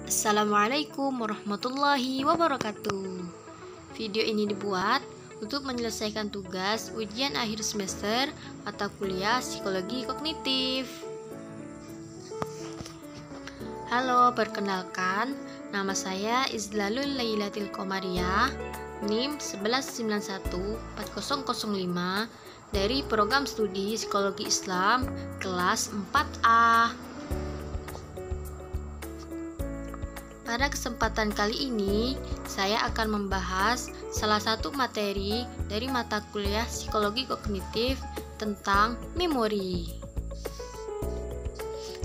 Assalamualaikum warahmatullahi wabarakatuh. Video ini dibuat untuk menyelesaikan tugas ujian akhir semester mata kuliah Psikologi Kognitif. Halo, perkenalkan, nama saya Izlalul Lailatul Qomariyah, NIM 119140005 dari Program Studi Psikologi Islam kelas 4A. Pada kesempatan kali ini, saya akan membahas salah satu materi dari mata kuliah Psikologi Kognitif tentang memori.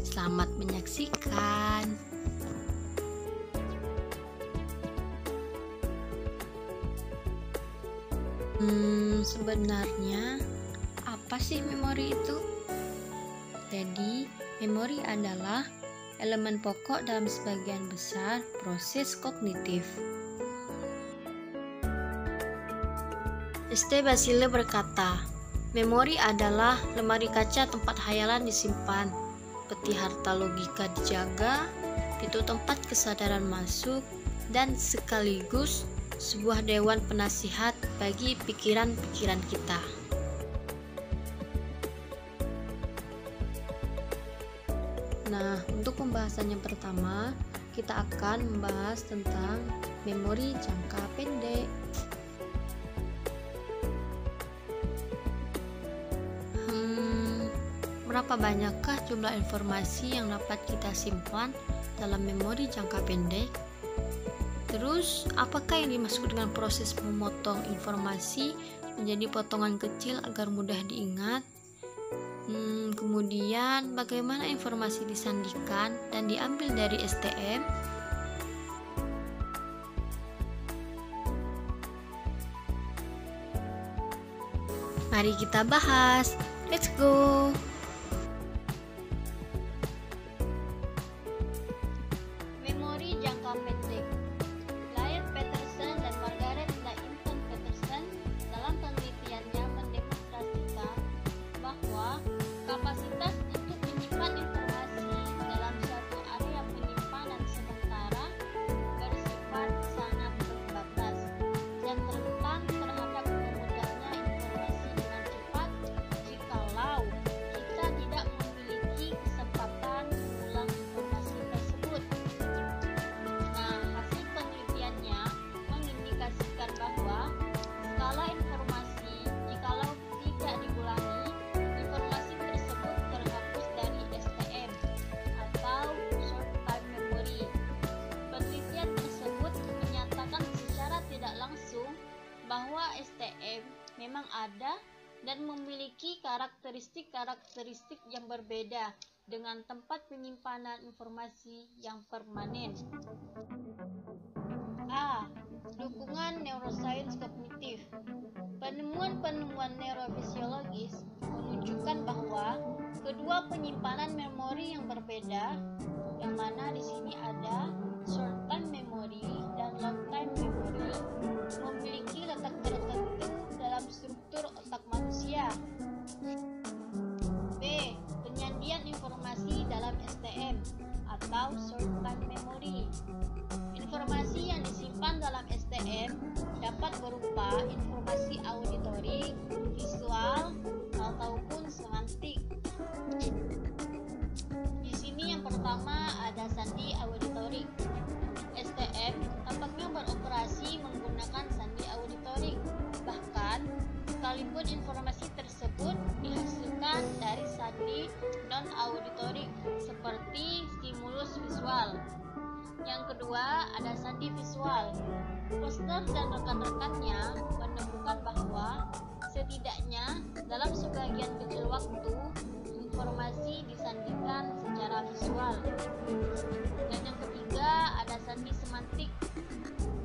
Selamat menyaksikan. Sebenarnya apa sih memori itu? Jadi, memori adalah elemen pokok dalam sebagian besar proses kognitif. St. Basile berkata, memori adalah lemari kaca tempat hayalan disimpan, peti harta logika dijaga, pintu tempat kesadaran masuk, dan sekaligus sebuah dewan penasihat bagi pikiran-pikiran kita. Nah, untuk pembahasan yang pertama, kita akan membahas tentang memori jangka pendek. Berapa banyakkah jumlah informasi yang dapat kita simpan dalam memori jangka pendek? Terus, apakah yang dimaksud dengan proses memotong informasi menjadi potongan kecil agar mudah diingat? Kemudian, bagaimana informasi disandikan dan diambil dari STM? Mari kita bahas. Let's go! Memori jangka pendek. Laird Peterson dan Margaret Leighton Peterson dalam penelitiannya mendemonstrasikan bahwa kapasitas untuk menyimpan informasi dalam suatu area penyimpanan sementara bersifat sangat terbatas dan rentan terhadap memudahnya informasi dengan cepat jikalau kita tidak memiliki kesempatan mengulang informasi tersebut. Nah, hasil penelitiannya mengindikasikan bahwa skala informasi jikalau tidak diulangi, informasi tersebut terhapus dari STM atau short time memory. Penelitian tersebut menyatakan secara tidak langsung bahwa STM memang ada dan memiliki karakteristik-karakteristik yang berbeda dengan tempat penyimpanan informasi yang permanen. A. Dukungan neuroscience kognitif. Penemuan-penemuan neurofisiologis menunjukkan bahwa kedua penyimpanan memori yang berbeda, yang mana di sini ada short time memory dan long time memory, memiliki letak tertentu dalam struktur otak manusia. B. Penyandian informasi dalam STM atau short time memory. Informasi yang disimpan dalam STM dapat berupa informasi auditorik, visual, ataupun semantik. Di sini yang pertama ada sandi auditorik. STM tampaknya beroperasi menggunakan sandi auditorik. Bahkan, sekalipun informasi tersebut dihasilkan dari sandi non-auditorik seperti stimulus visual. Yang kedua, ada sandi visual. Foster dan rekan-rekannya menemukan bahwa setidaknya dalam sebagian kecil waktu, informasi disandikan secara visual. Dan yang ketiga, ada sandi semantik.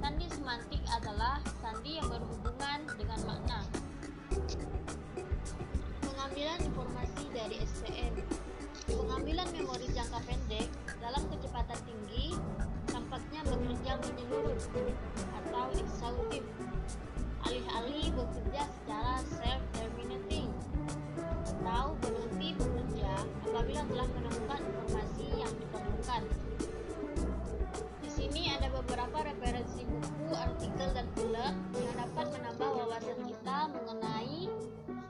Sandi semantik adalah sandi yang berhubungan dengan makna. Pengambilan informasi dari STM. Pengambilan memori jangka pendek dalam kecepatan tinggi tampaknya bekerja menyeluruh atau exhaustive, alih-alih bekerja secara self-terminating atau berhenti bekerja apabila telah menemukan informasi yang diperlukan. artikel dan film yang dapat menambah wawasan kita mengenai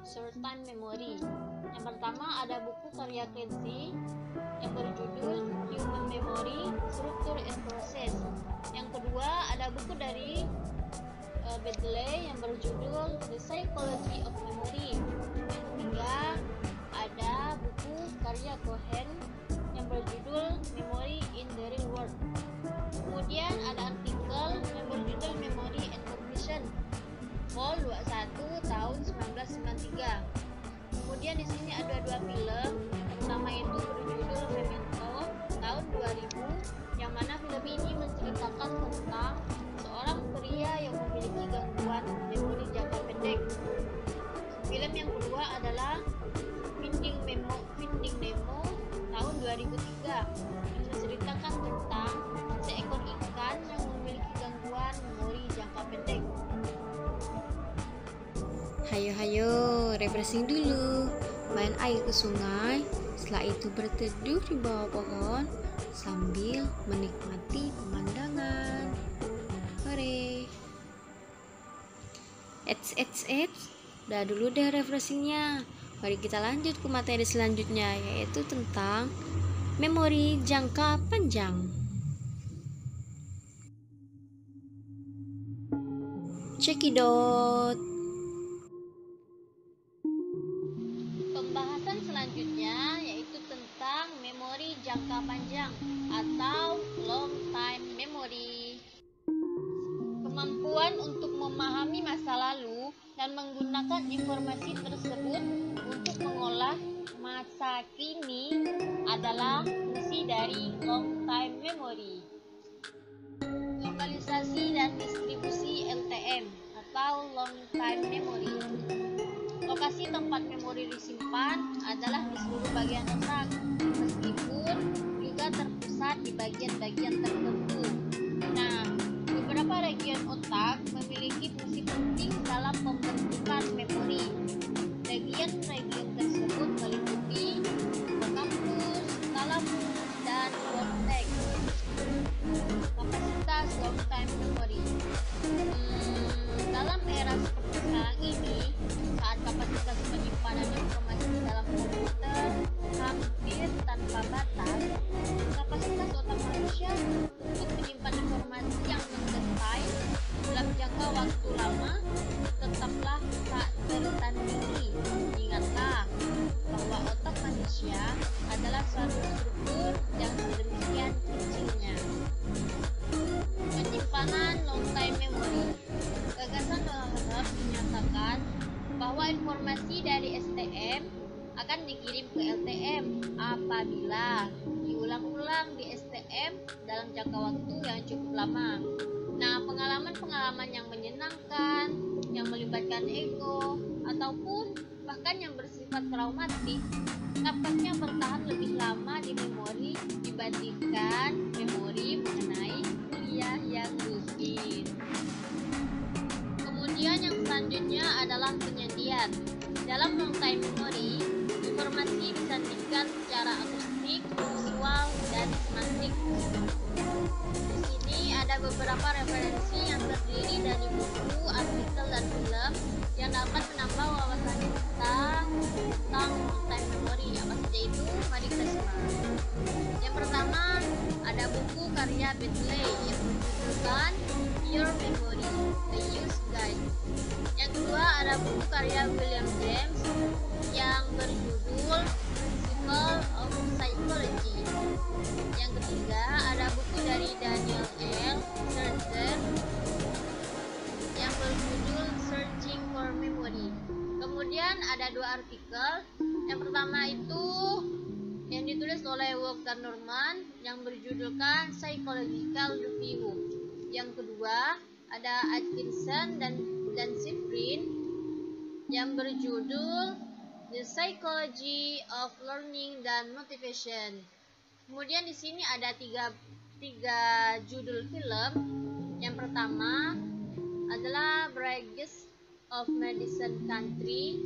short-time memory. Yang pertama ada buku karya Clancy yang berjudul Human Memory, Structure and Process. Yang kedua ada buku dari Bedley yang berjudul The Psychology of Memory. Yang ketiga ada buku karya Cohen yang berjudul Memory in the Real World. Kemudian ada artikel yang berjudul Memory and Cognition, Vol 21 tahun 1993. Kemudian di sini ada dua film. Yang pertama itu berjudul Memento tahun 2000, yang mana film ini menceritakan tentang seorang pria yang memiliki gangguan memori jangka pendek. Film yang kedua adalah Finding Nemo tahun 2003 yang menceritakan tentang seekor ikan yang memiliki gangguan memori jangka pendek. Hayo, refreshing dulu. Main air ke sungai, setelah itu berteduh di bawah pohon sambil menikmati pemandangan. Hore. Udah dulu deh refreshingnya. Mari kita lanjut ke materi selanjutnya, yaitu tentang memori jangka panjang. Cekidot. Pembahasan selanjutnya yaitu tentang memori jangka panjang atau long time memory. Kemampuan untuk memahami masa lalu dan menggunakan informasi tersebut untuk mengolah masa kini adalah fungsi dari long time memory. Lokalisasi dan distribusi LTM atau long time memory. Lokasi tempat memori disimpan adalah di seluruh bagian otak, meskipun juga terpusat di bagian-bagian tertentu. Nah, beberapa region otak memiliki fungsi penting dalam pembentukan memori. Region-region tersebut meliputi hippocampus, thalamus, dan cortex. Kapasitas long time memory. Dalam era seperti sekarang ini, saat kapasitas penyimpanan informasi dalam komputer hampir tanpa batas, kapasitas otak manusia untuk menyimpan informasi yang mendetail dalam jangka waktu lama tetaplah tak tertandingi. Ingatlah bahwa otak manusia adalah suatu struktur yang sedemikian kecilnya. Penyimpanan long time memory. Gagasan Wahab menyatakan bahwa informasi dari STM akan dikirim ke LTM apabila diulang-ulang di STM dalam jangka waktu yang cukup lama. Nah, pengalaman-pengalaman yang menyenangkan, yang melibatkan ego, ataupun bahkan yang bersifat traumatik, nampaknya bertahan lebih lama di memori dibandingkan memori mengenai kuliah yang rutin. Kemudian yang selanjutnya adalah penyajian. Dalam long time memory, informasi disajikan secara akustik, visual, dan semantik. Di sini ada beberapa referensi yang terdiri dari buku, artikel, dan film yang dapat menambah wawasan kita tentang long time memory. Apa saja itu? Mari kita simak. Yang pertama, ada buku karya Bedley yang berjudulkan Your Memory, The Use Guide. Yang kedua, ada buku karya William James yang berjudul Principle of Psychology. Yang ketiga, ada buku dari Daniel L. Serter yang berjudul Searching for Memory. Kemudian ada dua artikel. Yang pertama itu yang ditulis oleh Walter Norman yang berjudulkan Psychological Review. Yang kedua ada Atkinson dan Sifrin yang berjudul The Psychology of Learning dan Motivation. Kemudian di sini ada tiga judul film. Yang pertama adalah Bragg's of Madison County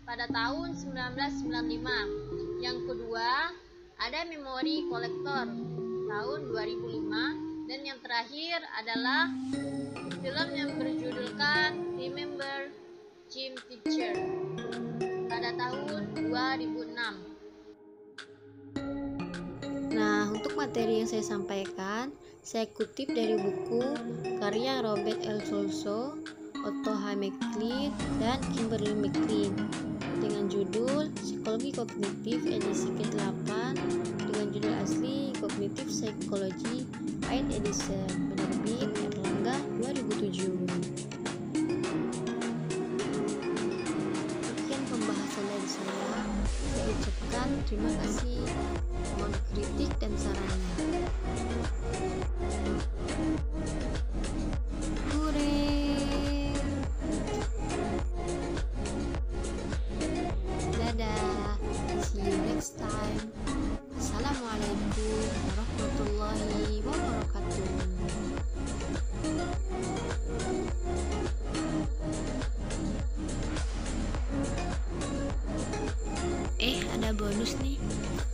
pada tahun 1995. Yang kedua ada Memory Collector tahun 2005 Dan yang terakhir adalah film yang berjudulkan Remember Gym Teacher pada tahun 2006. Nah, untuk materi yang saya sampaikan, saya kutip dari buku karya Robert L. Solso, Otto H. McLean, dan Kimberly McLean dengan judul Psikologi Kognitif edisi ke-8 dengan judul asli Cognitive Psychology 8th edition, penerbit Erlangga 2007. Sekian pembahasan dari saya ucapkan terima kasih. Mohon kritik dan sarannya. Hore! Dadah. See you next time. Assalamualaikum warahmatullahi wabarakatuh. Ada bonus nih.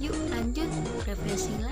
Yuk lanjut refreshing lagi.